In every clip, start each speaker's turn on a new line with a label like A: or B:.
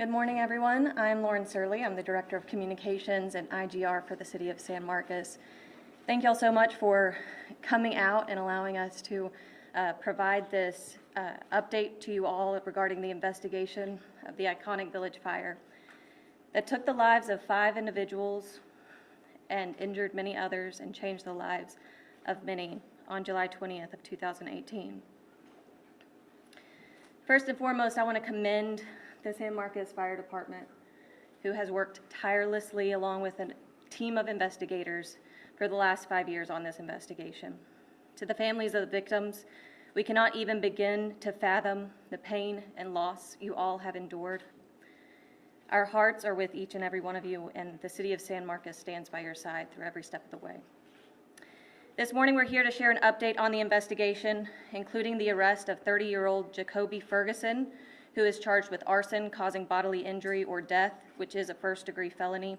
A: Good morning, everyone. I'm Lauren Surley. I'm the Director of Communications and IGR for the City of San Marcos. Thank you all so much for coming out and allowing us to provide this update to you all regarding the investigation of the iconic Village Fire that took the lives of 5 individuals and injured many others and changed the lives of many on July 20th of 2018. First and foremost, I want to commend the San Marcos Fire Department, who has worked tirelessly along with a team of investigators for the last 5 years on this investigation. To the families of the victims, we cannot even begin to fathom the pain and loss you all have endured. Our hearts are with each and every one of you, and the City of San Marcos stands by your side through every step of the way. This morning, we're here to share an update on the investigation, including the arrest of 30-year-old Jacoby Ferguson, who is charged with arson causing bodily injury or death, which is a first-degree felony.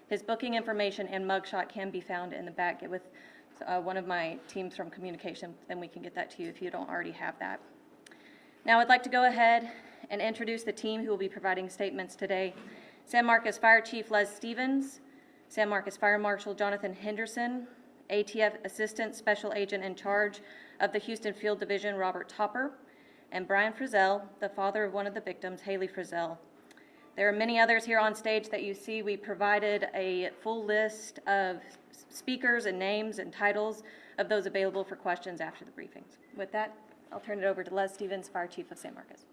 A: His booking information and mugshot can be found in the back with one of my teams from communication. Then we can get that to you if you don't already have that. Now I'd like to go ahead and introduce the team who will be providing statements today. San Marcos Fire Chief Les Stevens, San Marcos Fire Marshal Jonathan Henderson, ATF Assistant Special Agent in charge of the Houston Field Division Robert Topper, and Brian Frizzell, the father of one of the victims, Haley Frizzell. There are many others here on stage that you see. We provided a full list of speakers and names and titles of those available for questions after the briefings. With that, I'll turn it over to Les Stevens, Fire Chief of San Marcos.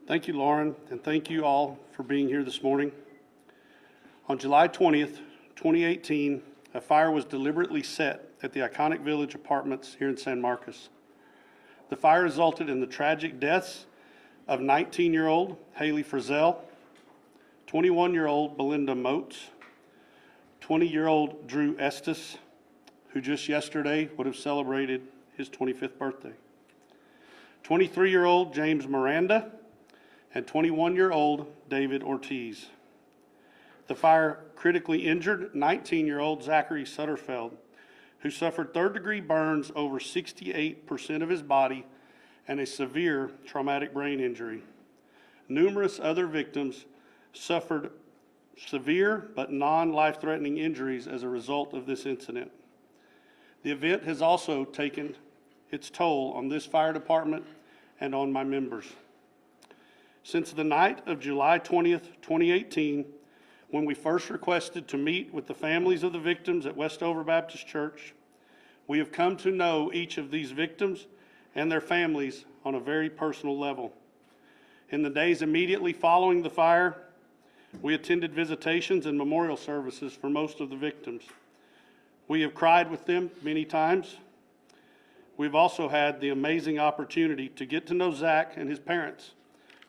B: Thank you, Lauren, and thank you all for being here this morning. On July 20th, 2018, a fire was deliberately set at the iconic Village Apartments here in San Marcos. The fire resulted in the tragic deaths of 19-year-old Haley Frizzell, 21-year-old Belinda Moats, 20-year-old Drew Estes, who just yesterday would have celebrated his 25th birthday, 23-year-old James Miranda, and 21-year-old David Ortiz. The fire critically injured 19-year-old Zachary Sutterfeld, who suffered third-degree burns over 68% of his body and a severe traumatic brain injury. Numerous other victims suffered severe but non-life-threatening injuries as a result of this incident. The event has also taken its toll on this fire department and on my members. Since the night of July 20th, 2018, when we first requested to meet with the families of the victims at Westover Baptist Church, we have come to know each of these victims and their families on a very personal level. In the days immediately following the fire, we attended visitations and memorial services for most of the victims. We have cried with them many times. We've also had the amazing opportunity to get to know Zach and his parents,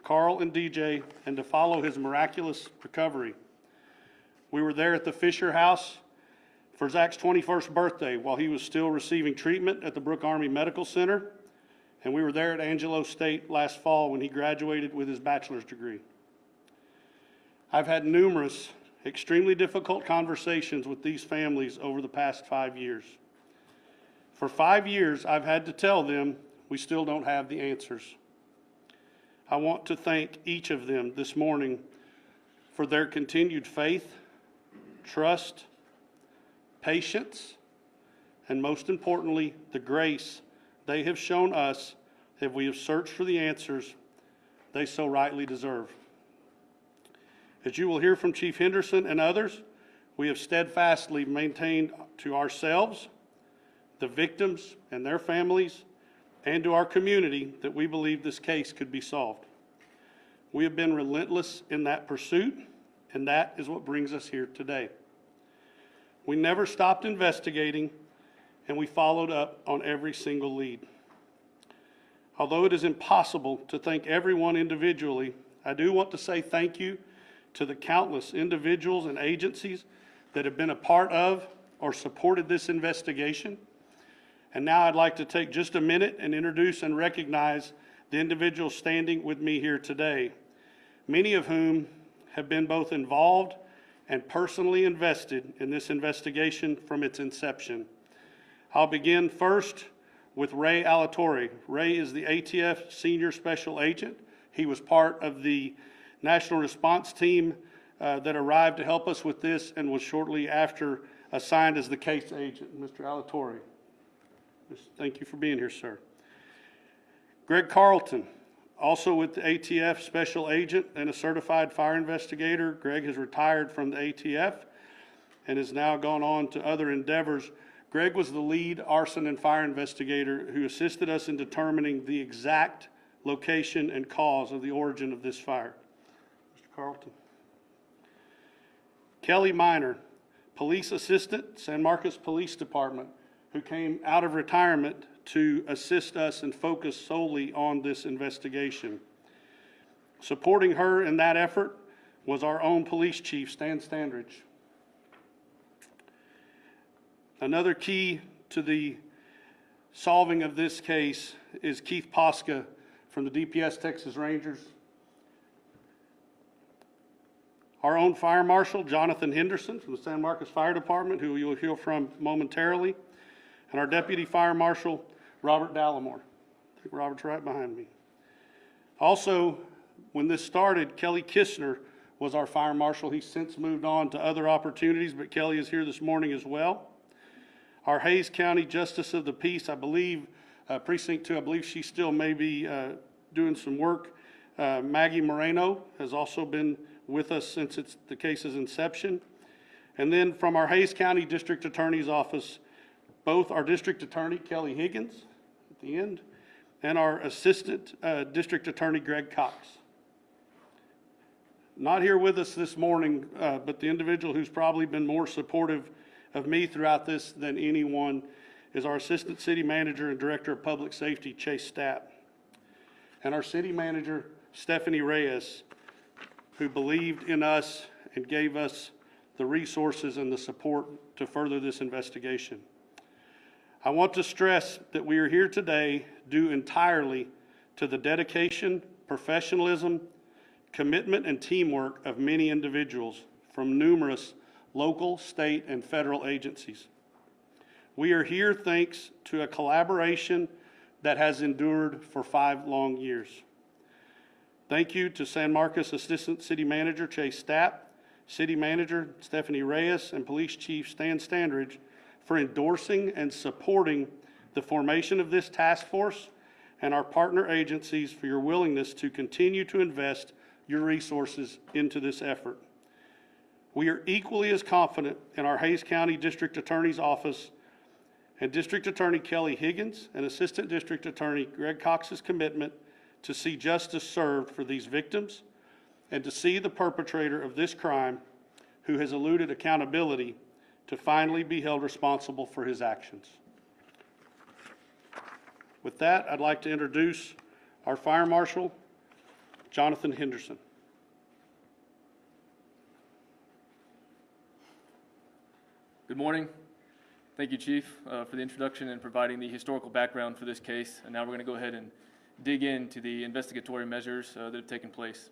B: Carl and DJ, and to follow his miraculous recovery. We were there at the Fisher House for Zach's 21st birthday while he was still receiving treatment at the Brooke Army Medical Center, and we were there at Angelo State last fall when he graduated with his bachelor's degree. I've had numerous extremely difficult conversations with these families over the past 5 years. For 5 years, I've had to tell them we still don't have the answers. I want to thank each of them this morning for their continued faith, trust, patience, and most importantly, the grace they have shown us as we have searched for the answers they so rightly deserve. As you will hear from Chief Henderson and others, we have steadfastly maintained to ourselves, the victims and their families, and to our community that we believe this case could be solved. We have been relentless in that pursuit, and that is what brings us here today. We never stopped investigating, and we followed up on every single lead. Although it is impossible to thank everyone individually, I do want to say thank you to the countless individuals and agencies that have been a part of or supported this investigation, And now I'd like to take just a minute and introduce and recognize the individuals standing with me here today, many of whom have been both involved and personally invested in this investigation from its inception. I'll begin first with Ray Alatorre. Ray is the ATF Senior Special Agent. He was part of the National Response Team that arrived to help us with this and was shortly after assigned as the case agent. Mr. Alatorre, thank you for being here, sir. Greg Carlton, also with the ATF Special Agent and a certified fire investigator. Greg has retired from the ATF and has now gone on to other endeavors. Greg was the lead arson and fire investigator who assisted us in determining the exact location and cause of the origin of this fire. Mr. Carlton. Kelly Miner, police assistant, San Marcos Police Department, who came out of retirement to assist us and focus solely on this investigation. Supporting her in that effort was our own police chief, Stan Standridge. Another key to the solving of this case is Keith Posca from the DPS Texas Rangers. Our own Fire Marshal, Jonathan Henderson from the San Marcos Fire Department, who you'll hear from momentarily, and our Deputy Fire Marshal, Robert Dallimore. I think Robert's right behind me. Also, when this started, Kelly Kistner was our Fire Marshal. He's since moved on to other opportunities, but Kelly is here this morning as well. Our Hays County Justice of the Peace, I believe, Precinct 2, I believe she still may be doing some work. Maggie Moreno has also been with us since the case's inception. And then from our Hays County District Attorney's Office, both our District Attorney, Kelly Higgins, at the end, and our Assistant District Attorney, Greg Cox. Not here with us this morning, but the individual who's probably been more supportive of me throughout this than anyone is our Assistant City Manager and Director of Public Safety, Chase Stapp, and our City Manager, Stephanie Reyes, who believed in us and gave us the resources and the support to further this investigation. I want to stress that we are here today due entirely to the dedication, professionalism, commitment, and teamwork of many individuals from numerous local, state, and federal agencies. We are here thanks to a collaboration that has endured for 5 long years. Thank you to San Marcos Assistant City Manager Chase Stapp, City Manager Stephanie Reyes, and Police Chief Stan Standridge for endorsing and supporting the formation of this task force, and our partner agencies for your willingness to continue to invest your resources into this effort. We are equally as confident in our Hays County District Attorney's Office and District Attorney Kelly Higgins and Assistant District Attorney Greg Cox's commitment to see justice served for these victims and to see the perpetrator of this crime, who has eluded accountability, to finally be held responsible for his actions. With that, I'd like to introduce our Fire Marshal, Jonathan Henderson.
C: Good morning. Thank you, Chief, for the introduction and providing the historical background for this case. And now we're going to go ahead and dig into the investigatory measures that have taken place.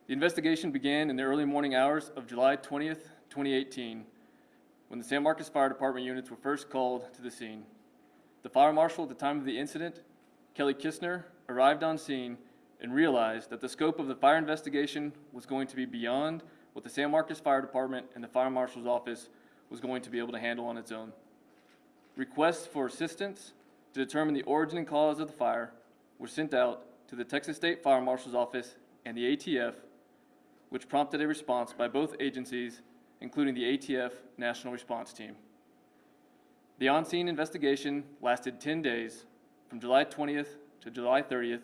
C: The investigation began in the early morning hours of July 20th, 2018, when the San Marcos Fire Department units were first called to the scene. The fire marshal at the time of the incident, Kelly Kistner, arrived on scene and realized that the scope of the fire investigation was going to be beyond what the San Marcos Fire Department and the fire marshal's office was going to be able to handle on its own. Requests for assistance to determine the origin and cause of the fire were sent out to the Texas State Fire Marshal's Office and the ATF, which prompted a response by both agencies, including the ATF National Response Team. The on-scene investigation lasted 10 days, from July 20th to July 30th,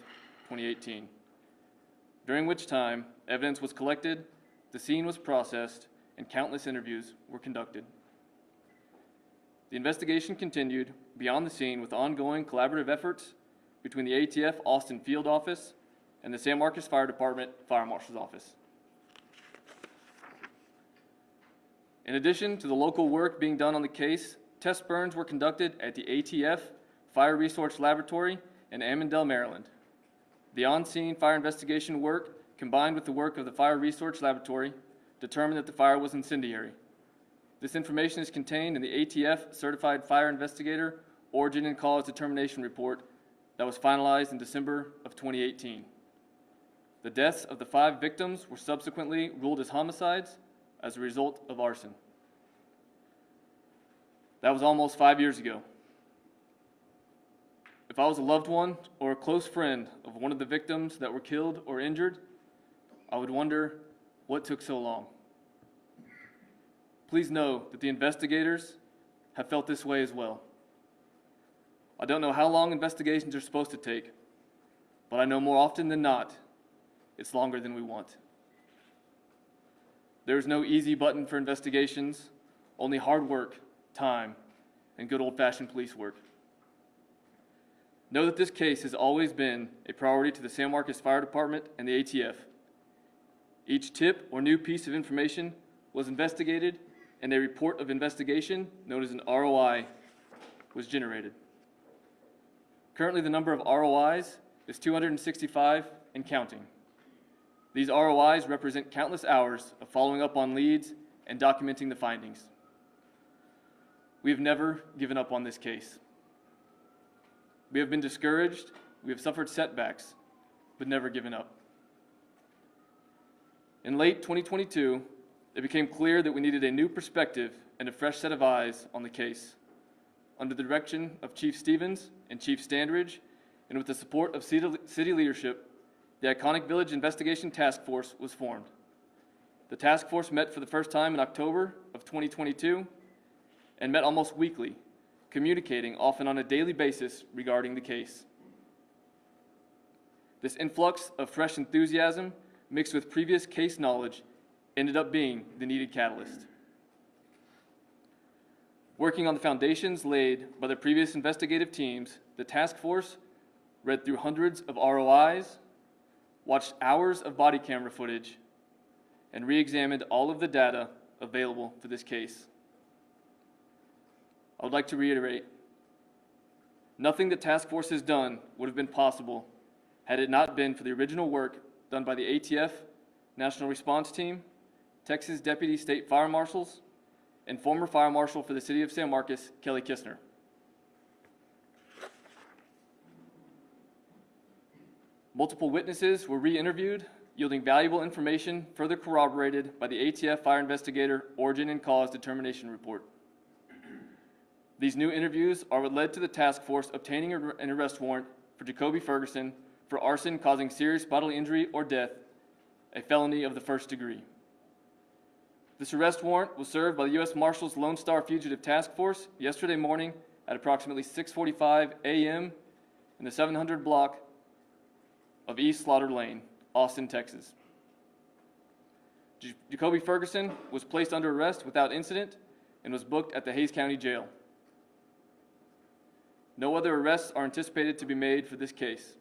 C: 2018, during which time evidence was collected, the scene was processed, and countless interviews were conducted. The investigation continued beyond the scene with ongoing collaborative efforts between the ATF Austin Field Office and the San Marcos Fire Department Fire Marshal's Office. In addition to the local work being done on the case, test burns were conducted at the ATF Fire Resource Laboratory in Ammendell, Maryland. The on-scene fire investigation work, combined with the work of the Fire Research Laboratory, determined that the fire was incendiary. This information is contained in the ATF Certified Fire Investigator Origin and Cause Determination Report that was finalized in December of 2018. The deaths of the 5 victims were subsequently ruled as homicides as a result of arson. That was almost 5 years ago. If I was a loved one or a close friend of one of the victims that were killed or injured, I would wonder what took so long. Please know that the investigators have felt this way as well. I don't know how long investigations are supposed to take, but I know more often than not, it's longer than we want. There is no easy button for investigations, only hard work, time, and good old-fashioned police work. Know that this case has always been a priority to the San Marcos Fire Department and the ATF. Each tip or new piece of information was investigated, and a report of investigation, known as an ROI, was generated. Currently, the number of ROIs is 265 and counting. These ROIs represent countless hours of following up on leads and documenting the findings. We have never given up on this case. We have been discouraged, we have suffered setbacks, but never given up. In late 2022, it became clear that we needed a new perspective and a fresh set of eyes on the case. Under the direction of Chief Stevens and Chief Standridge, and with the support of city leadership, the Iconic Village Investigation Task Force was formed. The task force met for the first time in October of 2022 and met almost weekly, communicating often on a daily basis regarding the case. This influx of fresh enthusiasm mixed with previous case knowledge ended up being the needed catalyst. Working on the foundations laid by the previous investigative teams, the task force read through hundreds of ROIs, watched hours of body camera footage, and re-examined all of the data available for this case. I would like to reiterate, nothing the task force has done would have been possible had it not been for the original work done by the ATF National Response Team, Texas Deputy State Fire Marshals, and former Fire Marshal for the City of San Marcos, Kelly Kistner. Multiple witnesses were re-interviewed, yielding valuable information further corroborated by the ATF Fire Investigator Origin and Cause Determination Report. These new interviews are what led to the task force obtaining an arrest warrant for Jacoby Ferguson for arson causing serious bodily injury or death, a felony of the first degree. This arrest warrant was served by the U.S. Marshals Lone Star Fugitive Task Force yesterday morning at approximately 6:45 a.m. in the 700 block of East Slaughter Lane, Austin, Texas. Jacoby Ferguson was placed under arrest without incident and was booked at the Hays County Jail. No other arrests are anticipated to be made for this case.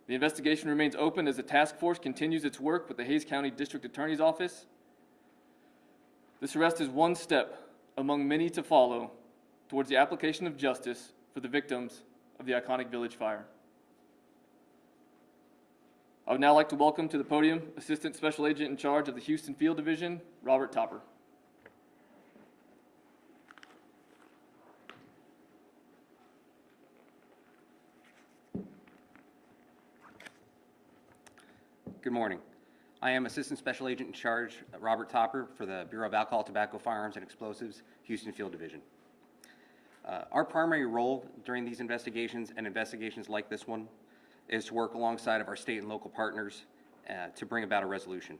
C: The investigation remains open as the task force continues its work with the Hays County District Attorney's Office. This arrest is one step among many to follow towards the application of justice for the victims of the Iconic Village fire. I would now like to welcome to the podium Assistant Special Agent in charge of the Houston Field Division, Robert Topper.
D: Good morning. I am Assistant Special Agent in Charge, Robert Topper, for the Bureau of Alcohol, Tobacco, Firearms, and Explosives, Houston Field Division. Our primary role during these investigations and investigations like this one is to work alongside of our state and local partners to bring about a resolution.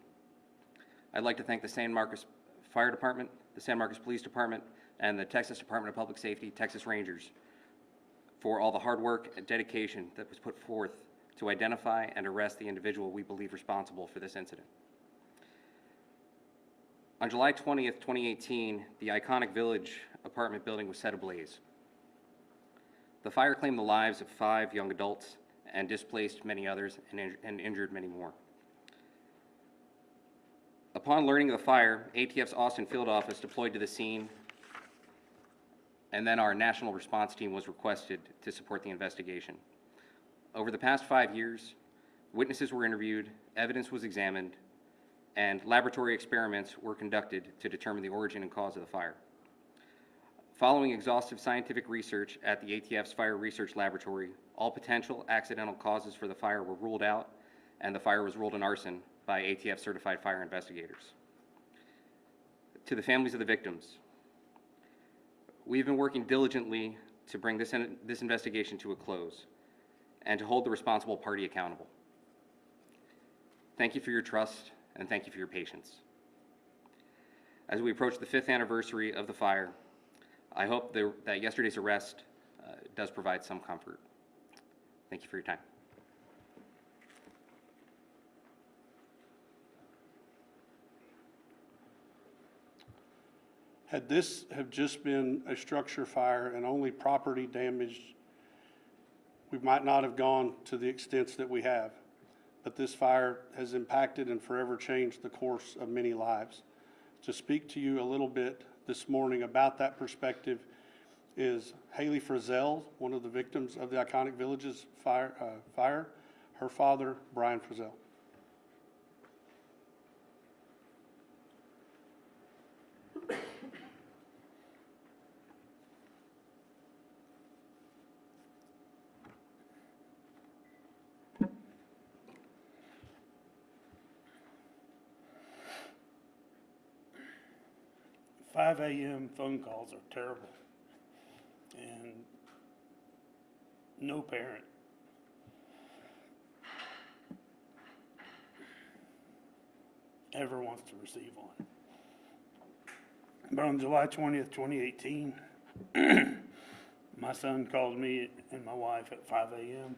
D: I'd like to thank the San Marcos Fire Department, the San Marcos Police Department, and the Texas Department of Public Safety, Texas Rangers, for all the hard work and dedication that was put forth to identify and arrest the individual we believe responsible for this incident. On July 20th, 2018, the Iconic Village apartment building was set ablaze. The fire claimed the lives of 5 young adults and displaced many others and injured many more. Upon learning of the fire, ATF's Austin Field Office deployed to the scene and then our national response team was requested to support the investigation. Over the past 5 years, witnesses were interviewed, evidence was examined, and laboratory experiments were conducted to determine the origin and cause of the fire. Following exhaustive scientific research at the ATF's Fire Research Laboratory, all potential accidental causes for the fire were ruled out, and the fire was ruled an arson by ATF certified fire investigators. To the families of the victims, we've been working diligently to bring this investigation to a close and to hold the responsible party accountable. Thank you for your trust, and thank you for your patience. As we approach the 5th anniversary of the fire, I hope that yesterday's arrest does provide some comfort. Thank you for your time.
B: Had this have just been a structure fire and only property damage, we might not have gone to the extents that we have. But this fire has impacted and forever changed the course of many lives. To speak to you a little bit this morning about that perspective is Haley Frizzell, one of the victims of the Iconic Villages fire. Her father, Brian Frizzell.
E: "5 a.m. phone calls are terrible, and no parent ever wants to receive one. But on July 20th, 2018, my son called me and my wife at 5 a.m.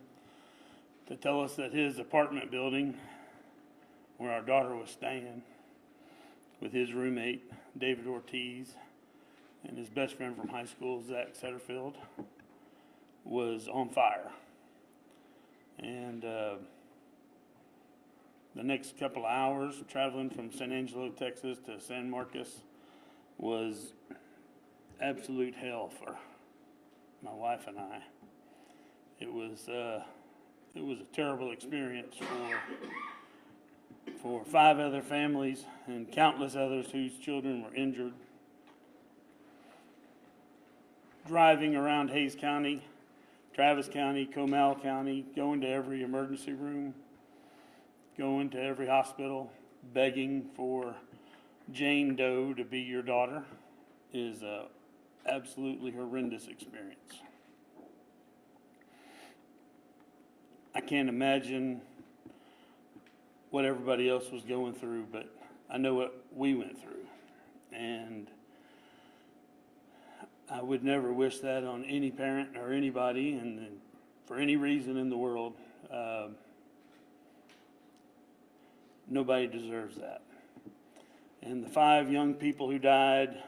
E: to tell us that his apartment building, where our daughter was staying with his roommate, David Ortiz, and his best friend from high school, Zach Setterfield, was on fire. And the next couple of hours traveling from San Angelo, Texas to San Marcos was absolute hell for my wife and I. It was a terrible experience for 5 other families and countless others whose children were injured. Driving around Hays County, Travis County, Comal County, going to every emergency room, going to every hospital, begging for Jane Doe to be your daughter is a absolutely horrendous experience. I can't imagine what everybody else was going through, but I know what we went through. And I would never wish that on any parent or anybody, and for any reason in the world. Nobody deserves that. And the 5 young people who died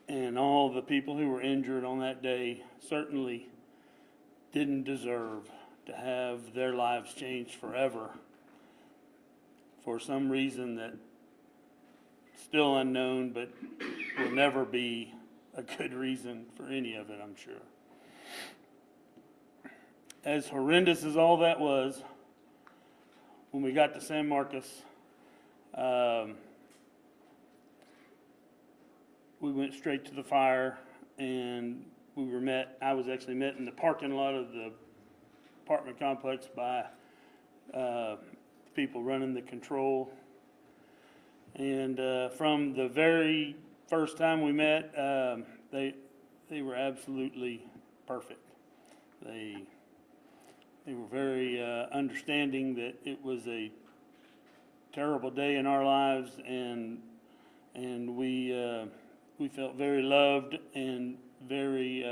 E: and all the people who were injured on that day certainly didn't deserve to have their lives changed forever for some reason that's still unknown, but will never be a good reason for any of it, I'm sure. As horrendous as all that was, when we got to San Marcos, we went straight to the fire, and I was actually met in the parking lot of the apartment complex by people running the control. And from the very first time we met, they were absolutely perfect. They were very understanding that it was a terrible day in our lives, and we felt very loved and very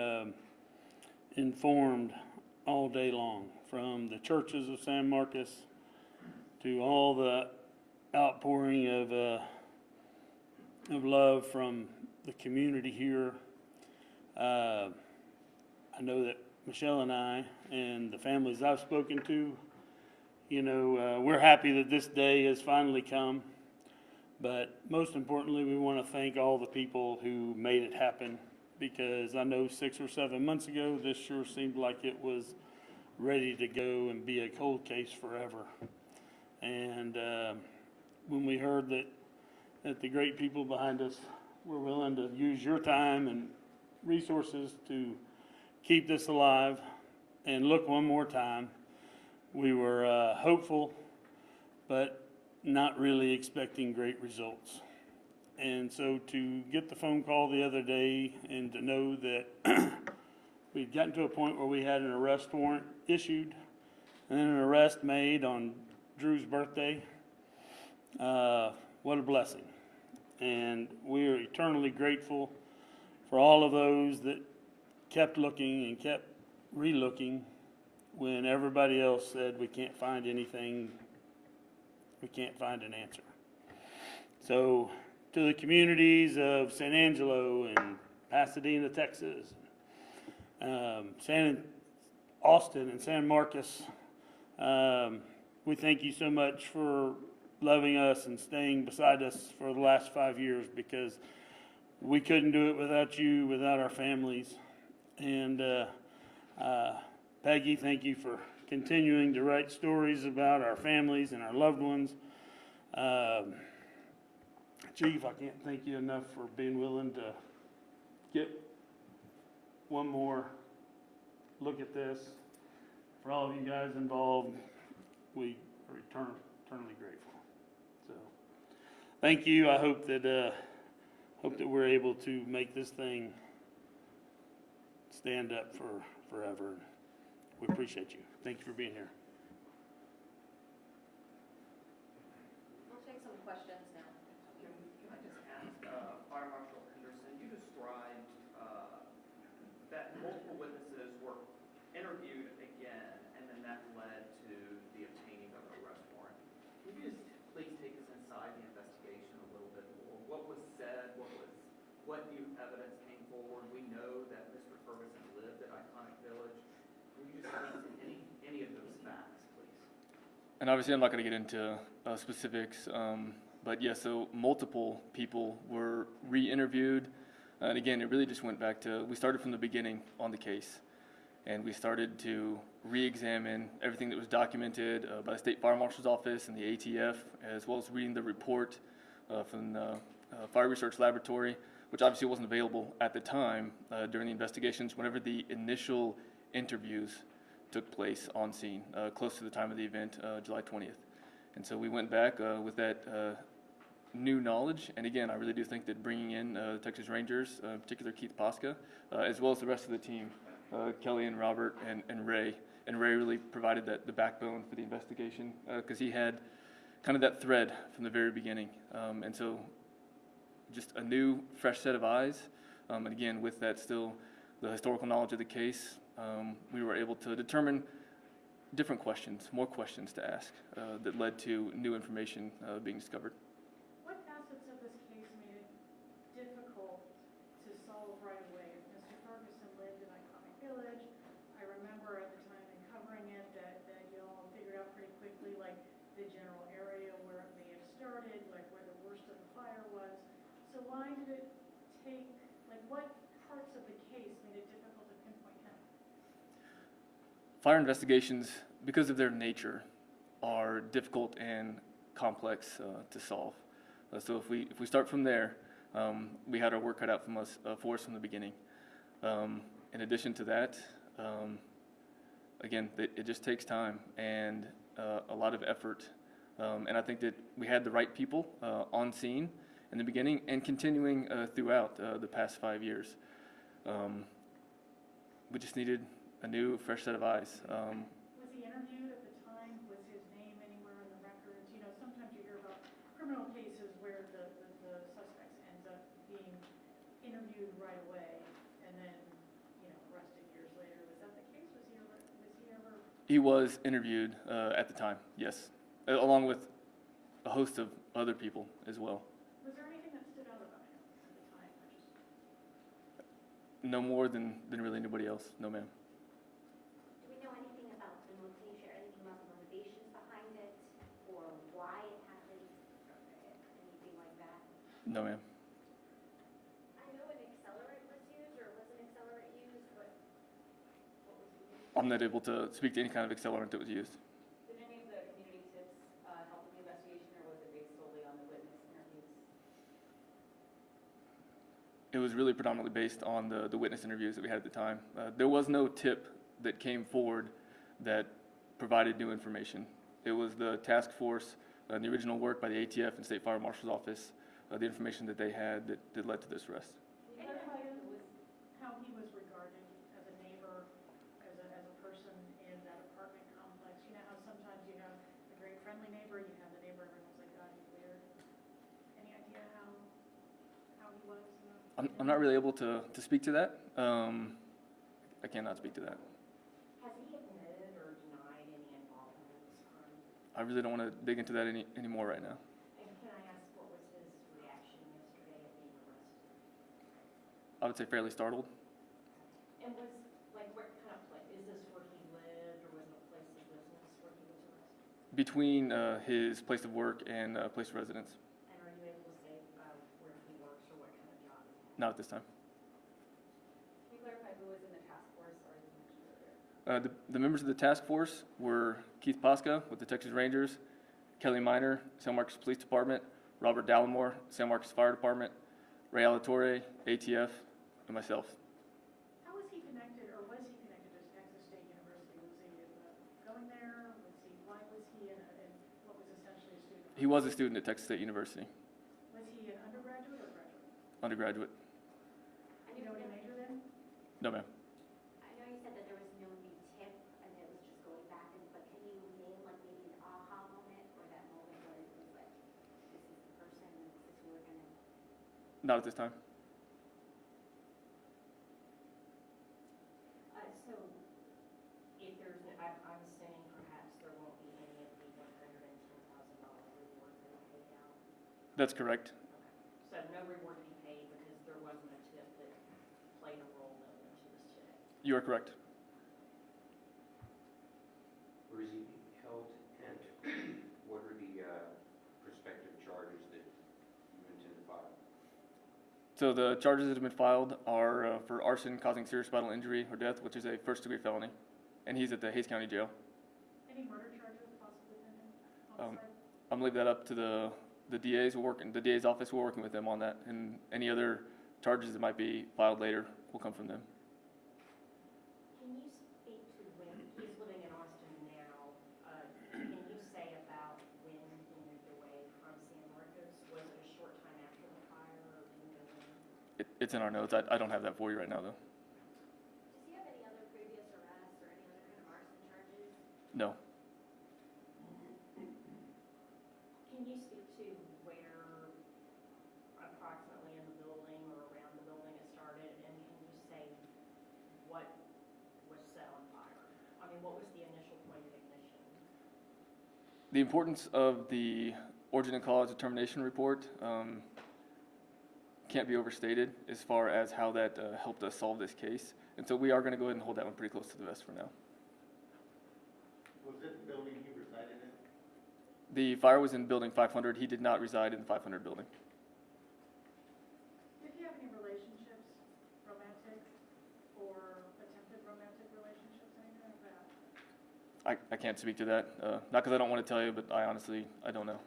E: informed all day long, from the churches of San Marcos to all the outpouring of love from the community here. I know that Michelle and I and the families I've spoken to, we're happy that this day has finally come. But most importantly, we want to thank all the people who made it happen, because I know 6 or 7 months ago, this sure seemed like it was ready to go and be a cold case forever. And when we heard that the great people behind us were willing to use your time and resources to keep this alive and look one more time, we were hopeful, but not really expecting great results. And so to get the phone call the other day and to know that we'd gotten to a point where we had an arrest warrant issued and then an arrest made on Drew's birthday, what a blessing. And we are eternally grateful for all of those that kept looking and kept re-looking when everybody else said we can't find anything, we can't find an answer. So to the communities of San Angelo and Pasadena, Texas, Austin and San Marcos, we thank you so much for loving us and staying beside us for the last 5 years, because we couldn't do it without you, without our families. And Peggy, thank you for continuing to write stories about our families and our loved ones. Chief, I can't thank you enough for being willing to get one more look at this. For all of you guys involved, we are eternally grateful. So, thank you. I hope that we're able to make this thing stand up for forever. We appreciate you. Thank you for being here.
F: We'll take some questions now.
G: Can I just ask, Fire Marshal Henderson, you described that multiple witnesses were interviewed again, and then that led to the obtaining of an arrest warrant. Can you just please take us inside the investigation a little bit more? What was said? What new evidence came forward? We know that Mr. Ferguson lived at Iconic Village. Can you just speak to any of those facts, please?
C: And obviously, I'm not going to get into specifics, but yes, so multiple people were re-interviewed. And again, it really just went back to, we started from the beginning on the case, and we started to re-examine everything that was documented by the State Fire Marshal's Office and the ATF, as well as reading the report from the Fire Research Laboratory, which obviously wasn't available at the time during the investigations, whenever the initial interviews took place on scene, close to the time of the event, July 20th. And so we went back with that new knowledge, and again, I really do think that bringing in the Texas Rangers, in particular Keith Posca, as well as the rest of the team, Kelly and Robert and Ray really provided the backbone for the investigation, because he had kind of that thread from the very beginning. And so just a new, fresh set of eyes, and again, with that still the historical knowledge of the case, we were able to determine different questions, more questions to ask, that led to new information being discovered.
H: What facets of this case made it difficult to solve right away? If Mr. Ferguson lived in Iconic Village, I remember at the time in covering it that you all figured out pretty quickly, like, the general area where it may have started, like where the worst of the fire was. So why did it take, like, what parts of the case made it difficult to pinpoint him?
C: Fire investigations, because of their nature, are difficult and complex to solve. So if we start from there, we had our work cut out for us from the beginning. In addition to that, again, it just takes time and a lot of effort. And I think that we had the right people on scene in the beginning and continuing throughout the past 5 years. We just needed a new, fresh set of eyes.
H: Was he interviewed at the time? Was his name anywhere in the records? You know, sometimes you hear about criminal cases where the suspects ends up being interviewed right away and then, you know, arrested years later. Was that the case? Was he ever?
C: He was interviewed at the time, yes, along with a host of other people as well.
H: Was there anything that stood out about him at the time?
C: No more than really anybody else, no ma'am.
F: Do we know anything about the motivation, anything about the motivations behind it, or why it happened, anything like that?
C: No ma'am.
F: I know an accelerant was used, or
C: I'm not able to speak to any kind of accelerant that was used.
I: Did any of the community tips help with the investigation, or was it based solely on the witness interviews?
C: It was really predominantly based on the witness interviews that we had at the time. There was no tip that came forward that provided new information. It was the task force, the original work by the ATF and State Fire Marshal's Office, the information that they had that led to this arrest.
H: Can you clarify how he was regarded as a neighbor, as a person in that apartment complex? You know how sometimes you have a very friendly neighbor, you have the neighbor, everyone's like, God, he's weird. Any idea how he was?
C: I'm not really able to speak to that. I cannot speak to that.
F: Has he admitted or denied any involvement in this crime?
C: I really don't want to dig into that anymore right now.
F: And can I ask, what was his reaction yesterday at being arrested?
C: I would say fairly startled.
F: And was, like, what kind of place, is this where he lived, or was it a place of business where he was arrested?
C: Between his place of work and place of residence.
F: And are you able to say where he works or what kind of job he has?
C: Not at this time.
I: Can you clarify who was in the task force, or you mentioned earlier?
C: The members of the task force were Keith Pasca with the Texas Rangers, Kelly Miner, San Marcos Police Department, Robert Dallimore, San Marcos Fire Department, Ray Alatorre, ATF, and myself.
H: How was he connected, or was he connected to Texas State University? Was he going there? Why was he in what was essentially a student?
C: He was a student at Texas State University,
H: Was he an undergraduate or graduate?
C: undergraduate.
H: Do you know what he majored in?
C: No, ma'am.
F: I know you said that there was no new tip and it was just going back, but can you name like maybe an aha moment or that moment where it was like, this is the person, this is who we're gonna.
C: Not at this time.
F: So if there's, I'm assuming perhaps there won't be any of the $110,000 reward that are paid out.
C: That's correct.
F: So no reward to be paid because there wasn't a tip that played a role that went to this today.
C: You are correct.
J: Where is he held, and what are the prospective charges that you intend to file?
C: So the charges that have been filed are for arson causing serious bodily injury or death, which is a first-degree felony, and he's at the Hays County Jail.
H: Any murder charges possibly pending? Homicide?
C: I'm gonna leave that up to the DA's. The DA's office. We're working with them on that, and any other charges that might be filed later will come from them.
F: Can you speak to when, he's living in Austin now, can you say about when he moved away from San Marcos? Was it a short time after the fire or do you know when?
C: It's in our notes. I don't have that for you right now, though.
F: Does he have any other previous arrests or any other kind of arson charges?
C: No.
F: Can you speak to where approximately in the building or around the building it started? And can you say what was set on fire? I mean, what was the initial point of ignition?
C: The importance of the origin and cause determination report can't be overstated as far as how that helped us solve this case. And so we are going to go ahead and hold that one pretty close to the vest for now.
K: Was it the building he resided in?
C: The fire was in building 500. He did not reside in the 500 building.
H: Did he have any relationships, romantic or attempted romantic relationships, anything like that?
C: I can't speak to that. Not because I don't want to tell you, but I don't know.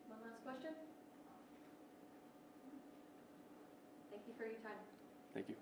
I: One last question? Thank you for your time.
C: Thank you.